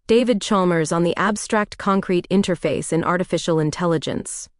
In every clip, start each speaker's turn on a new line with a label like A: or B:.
A: David Chalmers on the abstract concrete interface in artificial intelligence.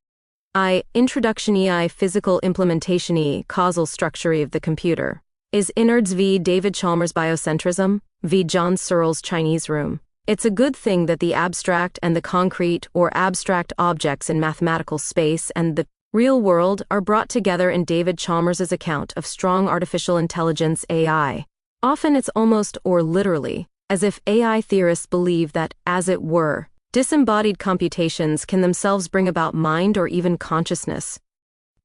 A: Introduction EI physical implementation causal structure of the computer. Is innards v. David Chalmers biocentrism, v. John Searle's Chinese room. It's a good thing that the abstract and the concrete or abstract objects in mathematical space and the real world are brought together in David Chalmers' account of strong artificial intelligence AI. Often it's almost or literally as if AI theorists believe that, as it were, disembodied computations can themselves bring about mind or even consciousness.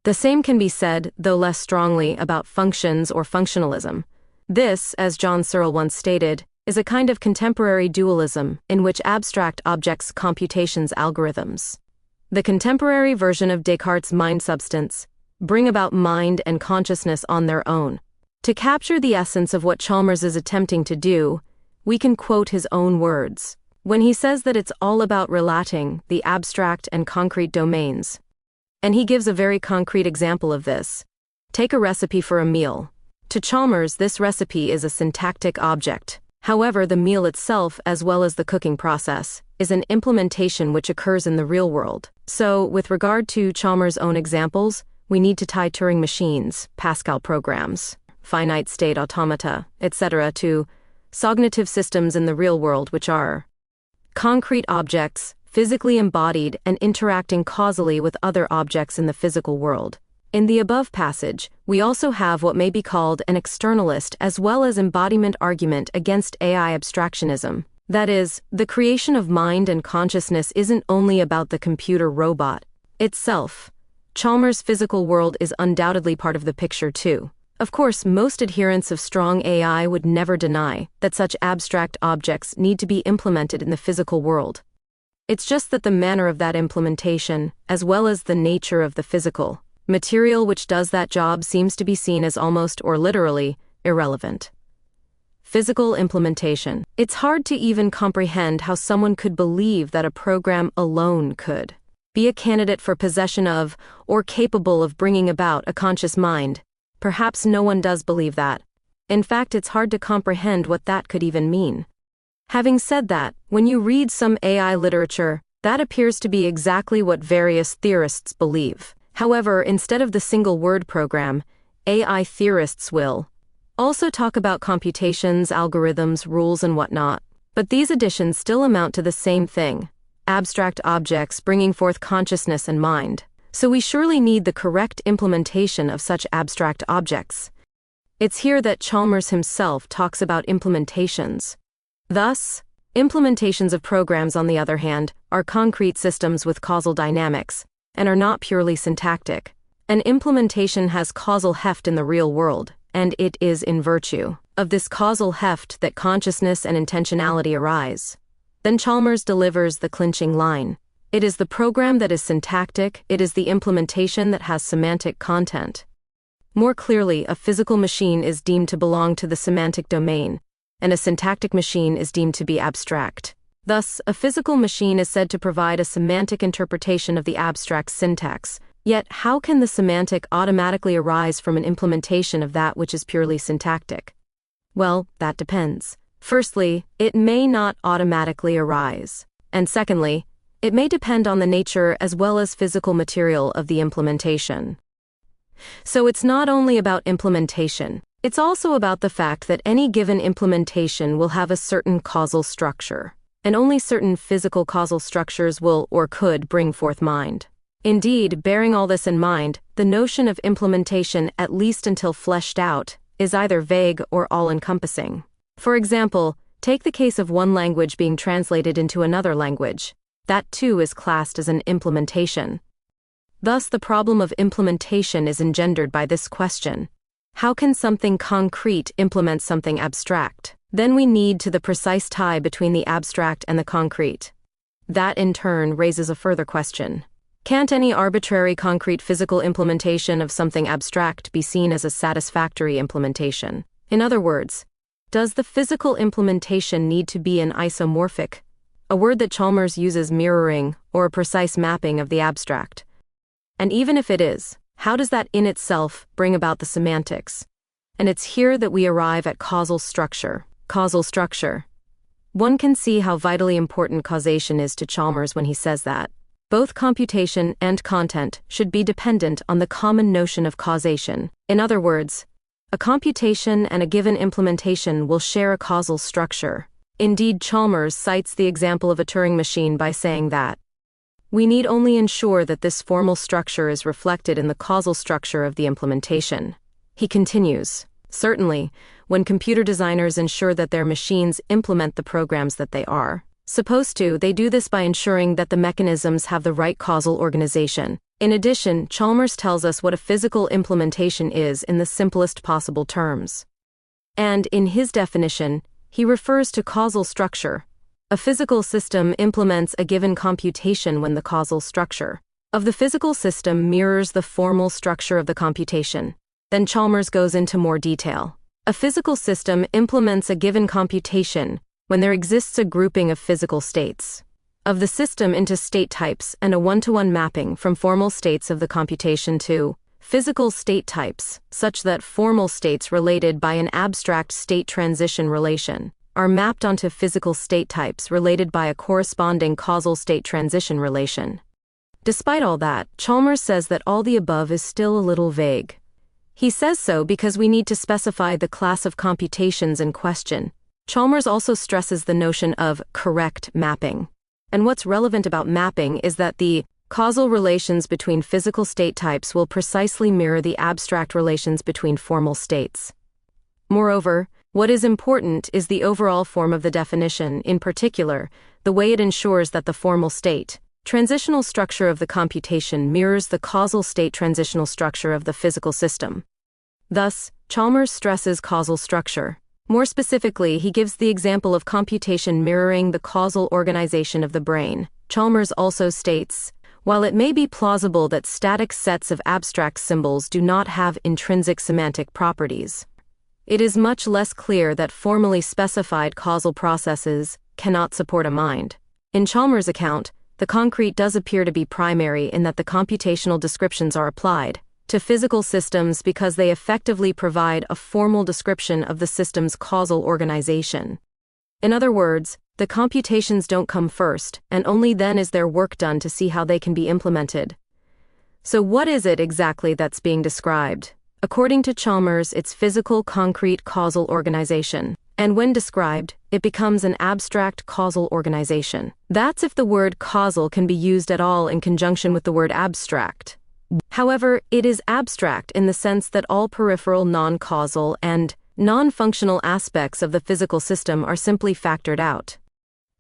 A: The same can be said, though less strongly, about functions or functionalism. This, as John Searle once stated, is a kind of contemporary dualism in which abstract objects computations algorithms. The contemporary version of Descartes' mind substance bring about mind and consciousness on their own. To capture the essence of what Chalmers is attempting to do, we can quote his own words when he says that it's all about relating the abstract and concrete domains. And he gives a very concrete example of this. Take a recipe for a meal. To Chalmers, this recipe is a syntactic object. However, the meal itself, as well as the cooking process, is an implementation which occurs in the real world. So, with regard to Chalmers' own examples, we need to tie Turing machines, Pascal programs, finite state automata, etc. to cognitive systems in the real world which are concrete objects, physically embodied and interacting causally with other objects in the physical world. In the above passage, we also have what may be called an externalist as well as embodiment argument against AI abstractionism. That is, the creation of mind and consciousness isn't only about the computer robot itself. Chalmers' physical world is undoubtedly part of the picture too. Of course, most adherents of strong AI would never deny that such abstract objects need to be implemented in the physical world. It's just that the manner of that implementation, as well as the nature of the physical material which does that job, seems to be seen as almost or literally irrelevant. Physical implementation. It's hard to even comprehend how someone could believe that a program alone could be a candidate for possession of or capable of bringing about a conscious mind. Perhaps no one does believe that. In fact, it's hard to comprehend what that could even mean. Having said that, when you read some AI literature, that appears to be exactly what various theorists believe. However, instead of the single word program, AI theorists will also talk about computations, algorithms, rules, and whatnot. But these additions still amount to the same thing: abstract objects bringing forth consciousness and mind. So we surely need the correct implementation of such abstract objects. It's here that Chalmers himself talks about implementations. Thus, implementations of programs, on the other hand, are concrete systems with causal dynamics, and are not purely syntactic. An implementation has causal heft in the real world, and it is in virtue of this causal heft that consciousness and intentionality arise. Then Chalmers delivers the clinching line. It is the program that is syntactic, it is the implementation that has semantic content. More clearly, a physical machine is deemed to belong to the semantic domain, and a syntactic machine is deemed to be abstract. Thus, a physical machine is said to provide a semantic interpretation of the abstract syntax. Yet, how can the semantic automatically arise from an implementation of that which is purely syntactic? Well, that depends. Firstly, it may not automatically arise. And secondly, it may depend on the nature as well as physical material of the implementation. So it's not only about implementation, it's also about the fact that any given implementation will have a certain causal structure, and only certain physical causal structures will or could bring forth mind. Indeed, bearing all this in mind, the notion of implementation, at least until fleshed out, is either vague or all-encompassing. For example, take the case of one language being translated into another language. That too is classed as an implementation. Thus, the problem of implementation is engendered by this question: how can something concrete implement something abstract? Then we need to the precise tie between the abstract and the concrete. That in turn raises a further question. Can't any arbitrary concrete physical implementation of something abstract be seen as a satisfactory implementation? In other words, does the physical implementation need to be an isomorphic, a word that Chalmers uses, mirroring, or a precise mapping of the abstract? And even if it is, how does that in itself bring about the semantics? And it's here that we arrive at causal structure. Causal structure. One can see how vitally important causation is to Chalmers when he says that both computation and content should be dependent on the common notion of causation. In other words, a computation and a given implementation will share a causal structure. Indeed, Chalmers cites the example of a Turing machine by saying that we need only ensure that this formal structure is reflected in the causal structure of the implementation. He continues, certainly, when computer designers ensure that their machines implement the programs that they are supposed to, they do this by ensuring that the mechanisms have the right causal organization. In addition, Chalmers tells us what a physical implementation is in the simplest possible terms. And in his definition, he refers to causal structure. A physical system implements a given computation when the causal structure of the physical system mirrors the formal structure of the computation. Then Chalmers goes into more detail. A physical system implements a given computation when there exists a grouping of physical states of the system into state types and a one-to-one mapping from formal states of the computation to physical state types, such that formal states related by an abstract state transition relation are mapped onto physical state types related by a corresponding causal state transition relation. Despite all that, Chalmers says that all the above is still a little vague. He says so because we need to specify the class of computations in question. Chalmers also stresses the notion of correct mapping. And what's relevant about mapping is that the causal relations between physical state types will precisely mirror the abstract relations between formal states. Moreover, what is important is the overall form of the definition, in particular, the way it ensures that the formal state transitional structure of the computation mirrors the causal state transitional structure of the physical system. Thus, Chalmers stresses causal structure. More specifically, he gives the example of computation mirroring the causal organization of the brain. Chalmers also states, while it may be plausible that static sets of abstract symbols do not have intrinsic semantic properties, it is much less clear that formally specified causal processes cannot support a mind. In Chalmers' account, the concrete does appear to be primary in that the computational descriptions are applied to physical systems because they effectively provide a formal description of the system's causal organization. In other words, the computations don't come first, and only then is there work done to see how they can be implemented. So what is it exactly that's being described? According to Chalmers, it's physical, concrete causal organization. And when described, it becomes an abstract causal organization. That's if the word causal can be used at all in conjunction with the word abstract. However, it is abstract in the sense that all peripheral non-causal and non-functional aspects of the physical system are simply factored out.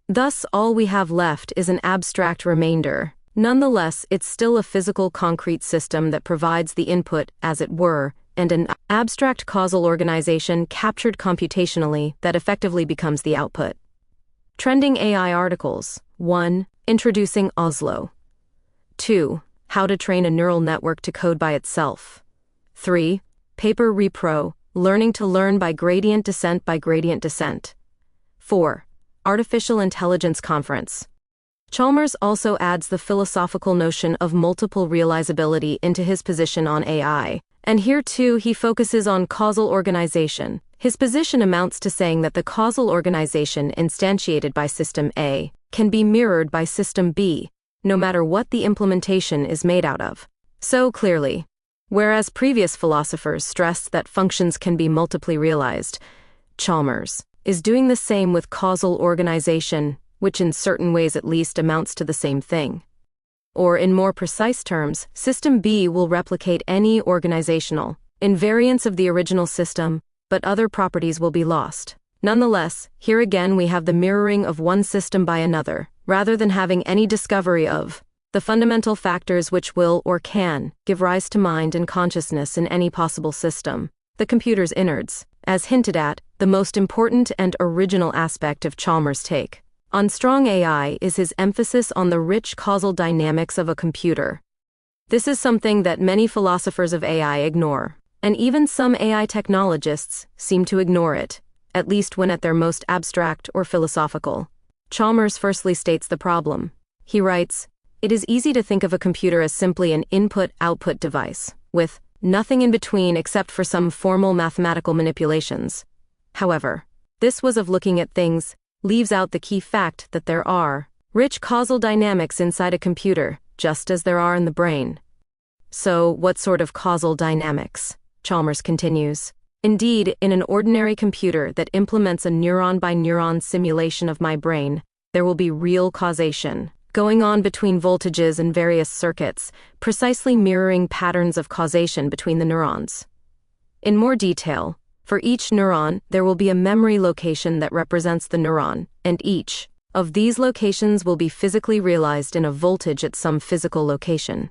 A: Thus, all we have left is an abstract remainder. Nonetheless, it's still a physical concrete system that provides the input, as it were, and an abstract causal organization captured computationally that effectively becomes the output. Trending AI articles. 1. Introducing Oslo. 2. How to train a neural network to code by itself. 3. Paper repro, learning to learn by gradient descent by gradient descent. 4. Artificial Intelligence Conference. Chalmers also adds the philosophical notion of multiple realizability into his position on AI, and here too he focuses on causal organization. His position amounts to saying that the causal organization instantiated by System A can be mirrored by System B, no matter what the implementation is made out of. So clearly, whereas previous philosophers stressed that functions can be multiply realized, Chalmers is doing the same with causal organization, which in certain ways at least amounts to the same thing. Or in more precise terms, System B will replicate any organizational invariance of the original system, but other properties will be lost. Nonetheless, here again we have the mirroring of one system by another, rather than having any discovery of the fundamental factors which will or can give rise to mind and consciousness in any possible system, the computer's innards, as hinted at, the most important and original aspect of Chalmers' take on strong AI is his emphasis on the rich causal dynamics of a computer. This is something that many philosophers of AI ignore, and even some AI technologists seem to ignore it, at least when at their most abstract or philosophical. Chalmers firstly states the problem. He writes, "It is easy to think of a computer as simply an input-output device, with nothing in between except for some formal mathematical manipulations. However, this was of looking at things leaves out the key fact that there are rich causal dynamics inside a computer, just as there are in the brain. So, what sort of causal dynamics? Chalmers continues. Indeed, in an ordinary computer that implements a neuron-by-neuron simulation of my brain, there will be real causation going on between voltages and various circuits, precisely mirroring patterns of causation between the neurons. In more detail, for each neuron, there will be a memory location that represents the neuron, and each of these locations will be physically realized in a voltage at some physical location.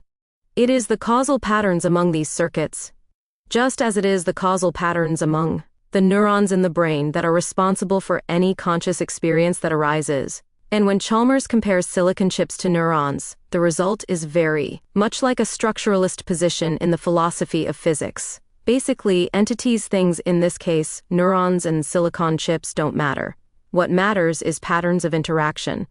A: It is the causal patterns among these circuits, just as it is the causal patterns among the neurons in the brain, that are responsible for any conscious experience that arises. And when Chalmers compares silicon chips to neurons, the result is very much like a structuralist position in the philosophy of physics. Basically, entities, things, in this case, neurons and silicon chips, don't matter. What matters is patterns of interaction.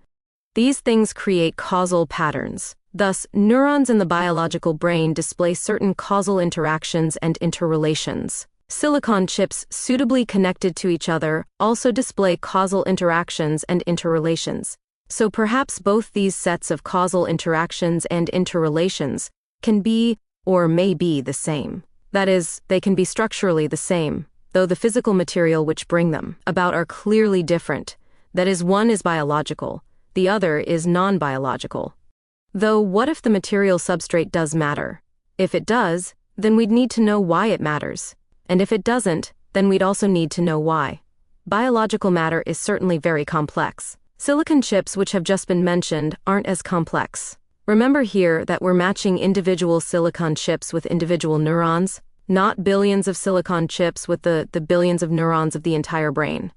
A: These things create causal patterns. Thus, neurons in the biological brain display certain causal interactions and interrelations. Silicon chips suitably connected to each other also display causal interactions and interrelations. So perhaps both these sets of causal interactions and interrelations can be, or may be, the same. That is, they can be structurally the same, though the physical material which bring them about are clearly different. That is, one is biological, the other is non-biological. Though what if the material substrate does matter? If it does, then we'd need to know why it matters. And if it doesn't, then we'd also need to know why. Biological matter is certainly very complex. Silicon chips, which have just been mentioned, aren't as complex. Remember here that we're matching individual silicon chips with individual neurons, not billions of silicon chips with the billions of neurons of the entire brain.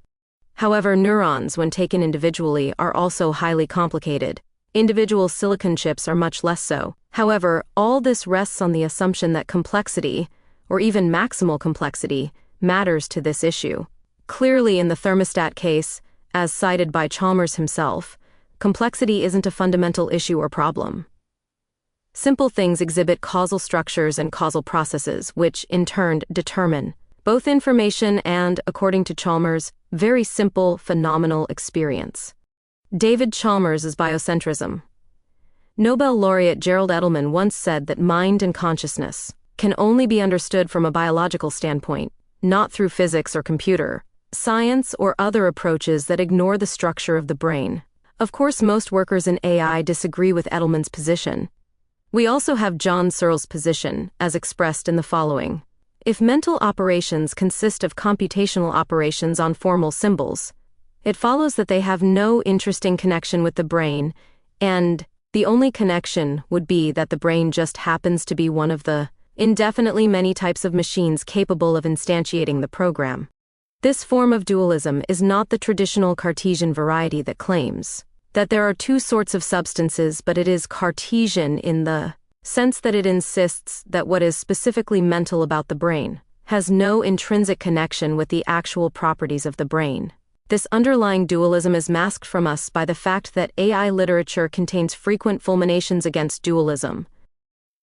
A: However, neurons, when taken individually, are also highly complicated. Individual silicon chips are much less so. However, all this rests on the assumption that complexity, or even maximal complexity, matters to this issue. Clearly, in the thermostat case, as cited by Chalmers himself, complexity isn't a fundamental issue or problem. Simple things exhibit causal structures and causal processes, which, in turn, determine both information and, according to Chalmers, very simple, phenomenal experience. David Chalmers' biocentrism. Nobel laureate Gerald Edelman once said that mind and consciousness can only be understood from a biological standpoint, not through physics or computer science or other approaches that ignore the structure of the brain. Of course, most workers in AI disagree with Edelman's position. We also have John Searle's position, as expressed in the following. If mental operations consist of computational operations on formal symbols, it follows that they have no interesting connection with the brain, and the only connection would be that the brain just happens to be one of the indefinitely many types of machines capable of instantiating the program. This form of dualism is not the traditional Cartesian variety that claims that there are two sorts of substances, but it is Cartesian in the sense that it insists that what is specifically mental about the brain has no intrinsic connection with the actual properties of the brain. This underlying dualism is masked from us by the fact that AI literature contains frequent fulminations against dualism.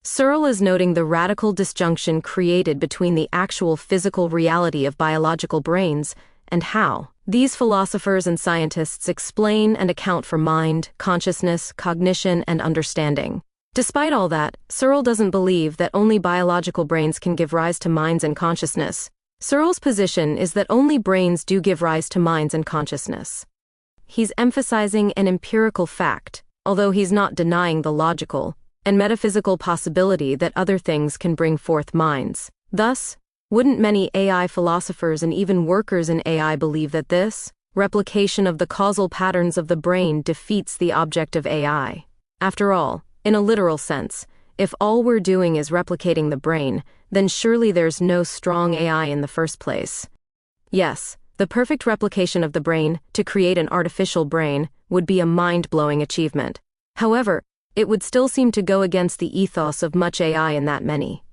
A: Searle is noting the radical disjunction created between the actual physical reality of biological brains and how these philosophers and scientists explain and account for mind, consciousness, cognition, and understanding. Despite all that, Searle doesn't believe that only biological brains can give rise to minds and consciousness. Searle's position is that only brains do give rise to minds and consciousness. He's emphasizing an empirical fact, although he's not denying the logical and metaphysical possibility that other things can bring forth minds. Thus, wouldn't many AI philosophers and even workers in AI believe that this replication of the causal patterns of the brain defeats the object of AI? After all, in a literal sense, if all we're doing is replicating the brain, then surely there's no strong AI in the first place. Yes, the perfect replication of the brain, to create an artificial brain, would be a mind-blowing achievement. However, it would still seem to go against the ethos of much AI in that many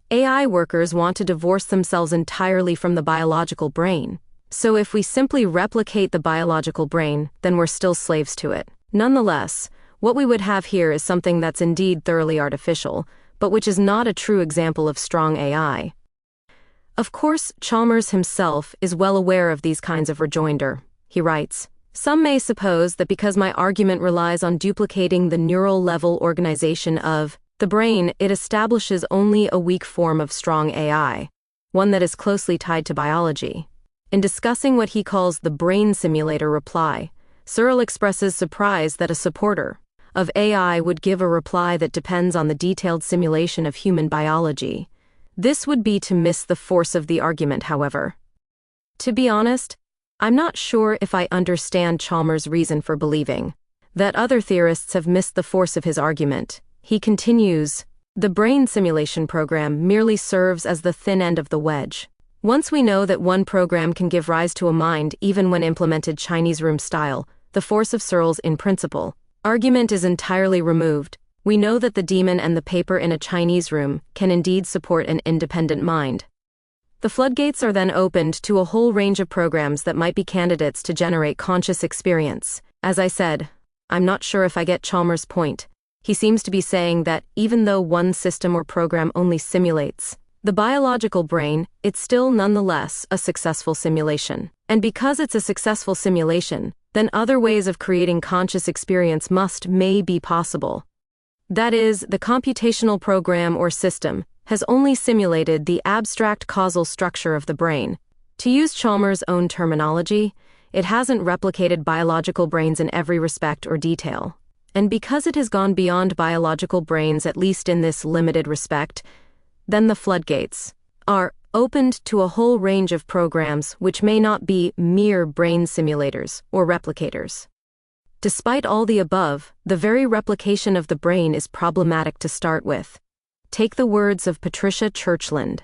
A: AI workers want to divorce themselves entirely from the biological brain. So if we simply replicate the biological brain, then we're still slaves to it. Nonetheless, what we would have here is something that's indeed thoroughly artificial, but which is not a true example of strong AI. Of course, Chalmers himself is well aware of these kinds of rejoinder. He writes, Some may suppose that because my argument relies on duplicating the neural level organization of the brain, it establishes only a weak form of strong AI, one that is closely tied to biology. In discussing what he calls the brain simulator reply, Searle expresses surprise that a supporter of AI would give a reply that depends on the detailed simulation of human biology. This would be to miss the force of the argument, however. To be honest, I'm not sure if I understand Chalmers' reason for believing that other theorists have missed the force of his argument. He continues, the brain simulation program merely serves as the thin end of the wedge. Once we know that one program can give rise to a mind even when implemented Chinese room style, the force of Searle's in principle argument is entirely removed. We know that the demon and the paper in a Chinese room can indeed support an independent mind. The floodgates are then opened to a whole range of programs that might be candidates to generate conscious experience. As I said, I'm not sure if I get Chalmers' point. He seems to be saying that even though one system or program only simulates the biological brain, it's still nonetheless a successful simulation. And because it's a successful simulation, then other ways of creating conscious experience may be possible. That is, the computational program or system has only simulated the abstract causal structure of the brain. To use Chalmers' own terminology, it hasn't replicated biological brains in every respect or detail. And because it has gone beyond biological brains, at least in this limited respect, then the floodgates are opened to a whole range of programs which may not be mere brain simulators or replicators. Despite all the above, the very replication of the brain is problematic to start with. Take the words of Patricia Churchland.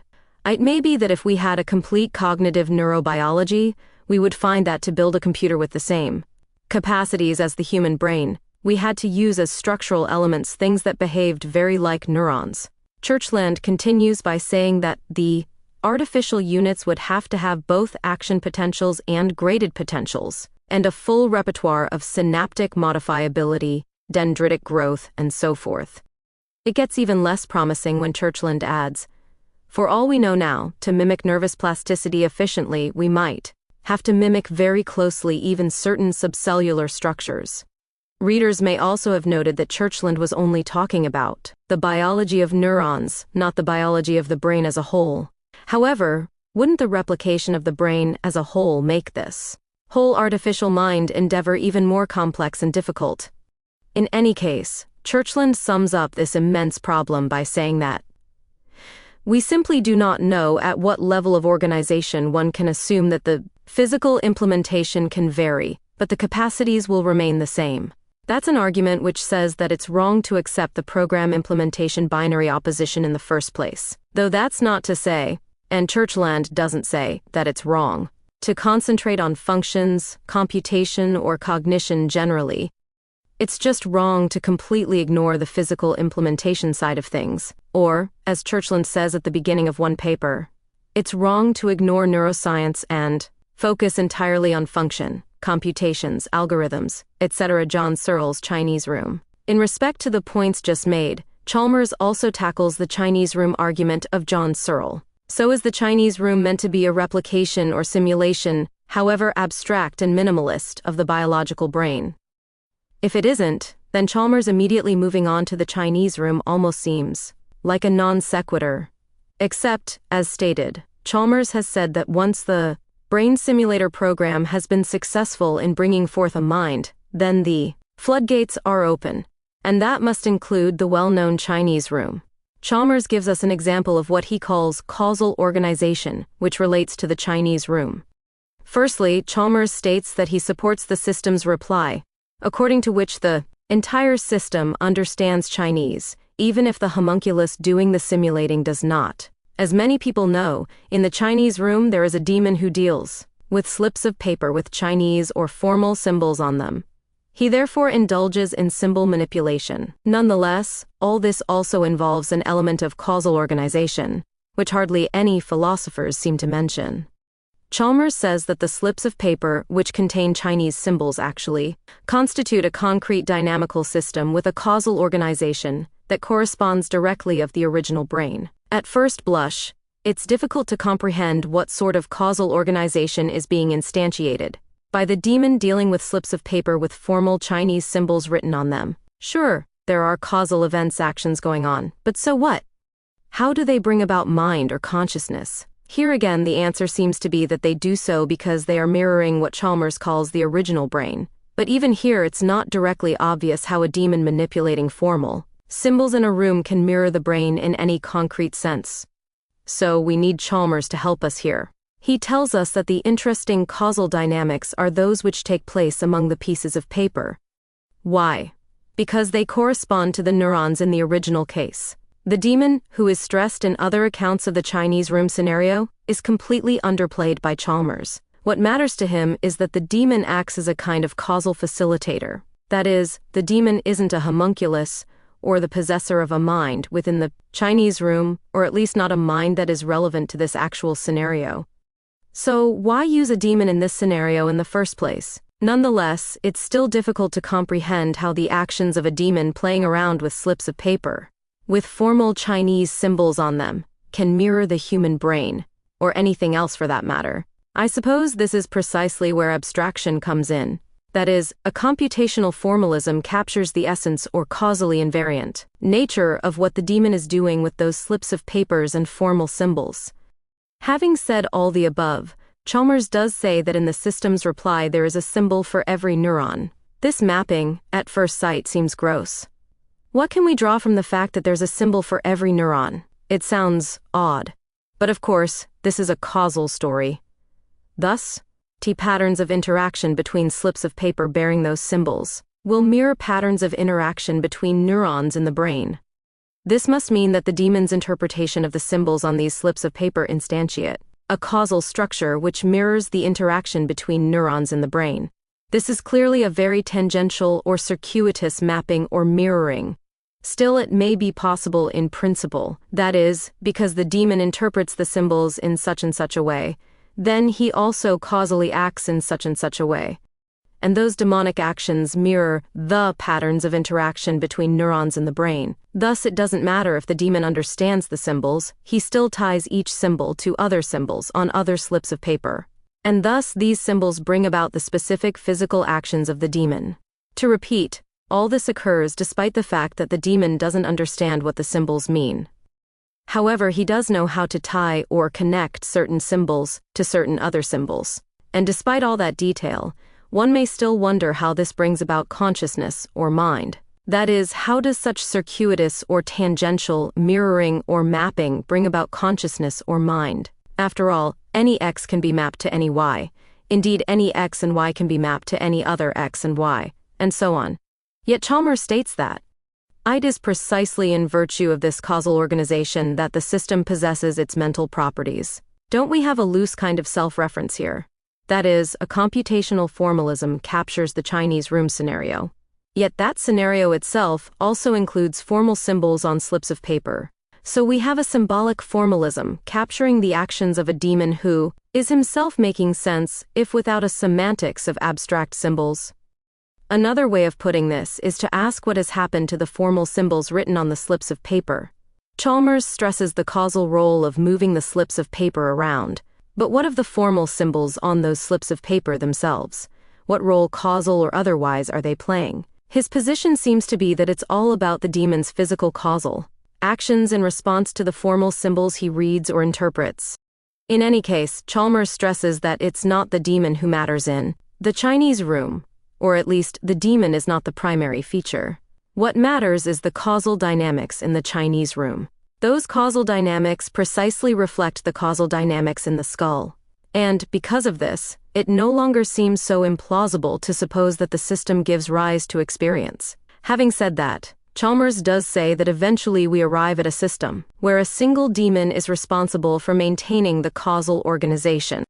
A: It may be that if we had a complete cognitive neurobiology, we would find that to build a computer with the same capacities as the human brain, we had to use as structural elements things that behaved very like neurons. Churchland continues by saying that the artificial units would have to have both action potentials and graded potentials, and a full repertoire of synaptic modifiability, dendritic growth, and so forth. It gets even less promising when Churchland adds, for all we know now, to mimic nervous plasticity efficiently, we might have to mimic very closely even certain subcellular structures. Readers may also have noted that Churchland was only talking about the biology of neurons, not the biology of the brain as a whole. However, wouldn't the replication of the brain as a whole make this whole artificial mind endeavor even more complex and difficult? In any case, Churchland sums up this immense problem by saying that we simply do not know at what level of organization one can assume that the physical implementation can vary, but the capacities will remain the same. That's an argument which says that it's wrong to accept the program implementation binary opposition in the first place. Though that's not to say, and Churchland doesn't say, that it's wrong to concentrate on functions, computation, or cognition generally. It's just wrong to completely ignore the physical implementation side of things. Or, as Churchland says at the beginning of one paper, it's wrong to ignore neuroscience and focus entirely on function, computations, algorithms, etc. John Searle's Chinese room. In respect to the points just made, Chalmers also tackles the Chinese room argument of John Searle. So is the Chinese room meant to be a replication or simulation, however abstract and minimalist, of the biological brain? If it isn't, then Chalmers immediately moving on to the Chinese room almost seems like a non sequitur. Except, as stated, Chalmers has said that once the brain simulator program has been successful in bringing forth a mind, then the floodgates are open, and that must include the well-known Chinese room. Chalmers gives us an example of what he calls causal organization, which relates to the Chinese room. Firstly, Chalmers states that he supports the system's reply, according to which the entire system understands Chinese, even if the homunculus doing the simulating does not. As many people know, in the Chinese room there is a demon who deals with slips of paper with Chinese or formal symbols on them. He therefore indulges in symbol manipulation. Nonetheless, all this also involves an element of causal organization, which hardly any philosophers seem to mention. Chalmers says that the slips of paper, which contain Chinese symbols actually, constitute a concrete dynamical system with a causal organization that corresponds directly of the original brain. At first blush, it's difficult to comprehend what sort of causal organization is being instantiated. By the demon dealing with slips of paper with formal Chinese symbols written on them. Sure, there are causal events actions going on, but so what? How do they bring about mind or consciousness? Here again the answer seems to be that they do so because they are mirroring what Chalmers calls the original brain. But even here it's not directly obvious how a demon manipulating formal symbols in a room can mirror the brain in any concrete sense. So we need Chalmers to help us here. He tells us that the interesting causal dynamics are those which take place among the pieces of paper. Why? Because they correspond to the neurons in the original case. The demon, who is stressed in other accounts of the Chinese room scenario, is completely underplayed by Chalmers. What matters to him is that the demon acts as a kind of causal facilitator. That is, the demon isn't a homunculus or the possessor of a mind within the Chinese room, or at least not a mind that is relevant to this actual scenario. So why use a demon in this scenario in the first place? Nonetheless, it's still difficult to comprehend how the actions of a demon playing around with slips of paper, with formal Chinese symbols on them, can mirror the human brain, or anything else for that matter. I suppose this is precisely where abstraction comes in. That is, a computational formalism captures the essence or causally invariant nature of what the demon is doing with those slips of papers and formal symbols. Having said all the above, Chalmers does say that in the system's reply there is a symbol for every neuron. This mapping, at first sight, seems gross. What can we draw from the fact that there's a symbol for every neuron? It sounds odd. But of course, this is a causal story. Thus, patterns of interaction between slips of paper bearing those symbols will mirror patterns of interaction between neurons in the brain. This must mean that the demon's interpretation of the symbols on these slips of paper instantiate a causal structure which mirrors the interaction between neurons in the brain. This is clearly a very tangential or circuitous mapping or mirroring. Still, it may be possible in principle, that is, because the demon interprets the symbols in such and such a way, then he also causally acts in such and such a way. And those demonic actions mirror the patterns of interaction between neurons in the brain. Thus, it doesn't matter if the demon understands the symbols, he still ties each symbol to other symbols on other slips of paper. And thus, these symbols bring about the specific physical actions of the demon. To repeat, all this occurs despite the fact that the demon doesn't understand what the symbols mean. However, he does know how to tie or connect certain symbols to certain other symbols. And despite all that detail, one may still wonder how this brings about consciousness or mind. That is, how does such circuitous or tangential mirroring or mapping bring about consciousness or mind? After all, any x can be mapped to any y. Indeed, any x and y can be mapped to any other x and y, and so on. Yet Chalmers states that it is precisely in virtue of this causal organization that the system possesses its mental properties. Don't we have a loose kind of self-reference here? That is, a computational formalism captures the Chinese room scenario. Yet that scenario itself also includes formal symbols on slips of paper. So we have a symbolic formalism capturing the actions of a demon who is himself making sense, if without a semantics of abstract symbols. Another way of putting this is to ask what has happened to the formal symbols written on the slips of paper. Chalmers stresses the causal role of moving the slips of paper around. But what of the formal symbols on those slips of paper themselves? What role, causal or otherwise, are they playing? His position seems to be that it's all about the demon's physical causal actions in response to the formal symbols he reads or interprets. In any case, Chalmers stresses that it's not the demon who matters in the Chinese room, or at least the demon is not the primary feature. What matters is the causal dynamics in the Chinese room. Those causal dynamics precisely reflect the causal dynamics in the skull. And, because of this, it no longer seems so implausible to suppose that the system gives rise to experience. Having said that, Chalmers does say that eventually we arrive at a system where a single demon is responsible for maintaining the causal organization.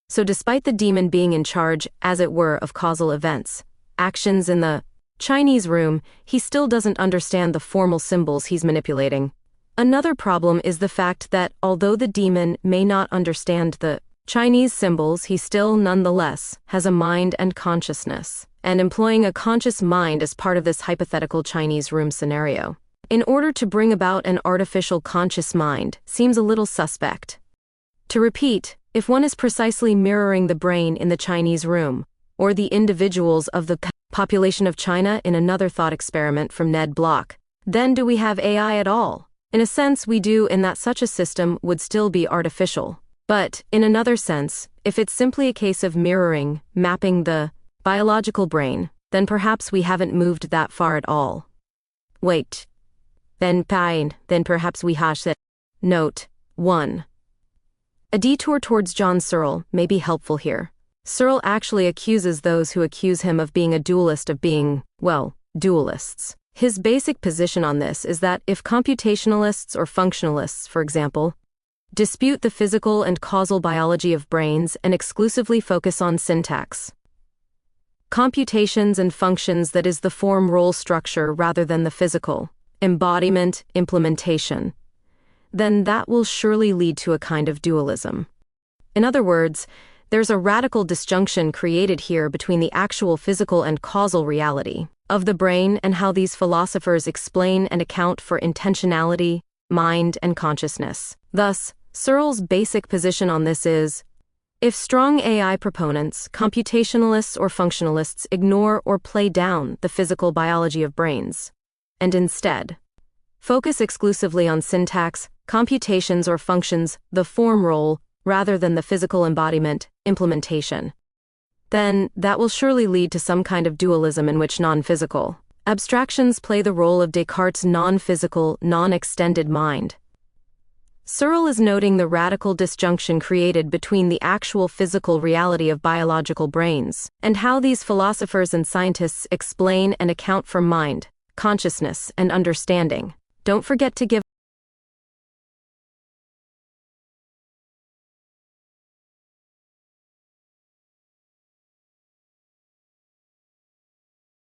A: So despite the demon being in charge, as it were, of causal events, actions in the Chinese room, he still doesn't understand the formal symbols he's manipulating. Another problem is the fact that, although the demon may not understand the Chinese symbols, he still nonetheless has a mind and consciousness, and employing a conscious mind as part of this hypothetical Chinese room scenario, in order to bring about an artificial conscious mind, seems a little suspect. To repeat, if one is precisely mirroring the brain in the Chinese room, or the individuals of the population of China in another thought experiment from Ned Block, then do we have AI at all? In a sense, we do, in that such a system would still be artificial. But, in another sense, if it's simply a case of mirroring, mapping the biological brain, then perhaps we haven't moved that far at all. Wait. Then perhaps we hash it. Note 1. A detour towards John Searle may be helpful here. Searle actually accuses those who accuse him of being a dualist of being, well, dualists. His basic position on this is that if computationalists or functionalists, for example, dispute the physical and causal biology of brains and exclusively focus on syntax, computations and functions, that is the form-role structure rather than the physical embodiment, implementation, then that will surely lead to a kind of dualism. In other words, there's a radical disjunction created here between the actual physical and causal reality of the brain and how these philosophers explain and account for intentionality, mind, and consciousness. Thus, Searle's basic position on this is, if strong AI proponents, computationalists or functionalists ignore or play down the physical biology of brains, and instead focus exclusively on syntax, computations or functions, the form role, rather than the physical embodiment, implementation, then that will surely lead to some kind of dualism in which non-physical abstractions play the role of Descartes' non-physical, non-extended mind. Searle is noting the radical disjunction created between the actual physical reality of biological brains and how these philosophers and scientists explain and account for mind, consciousness, and understanding. Don't forget to give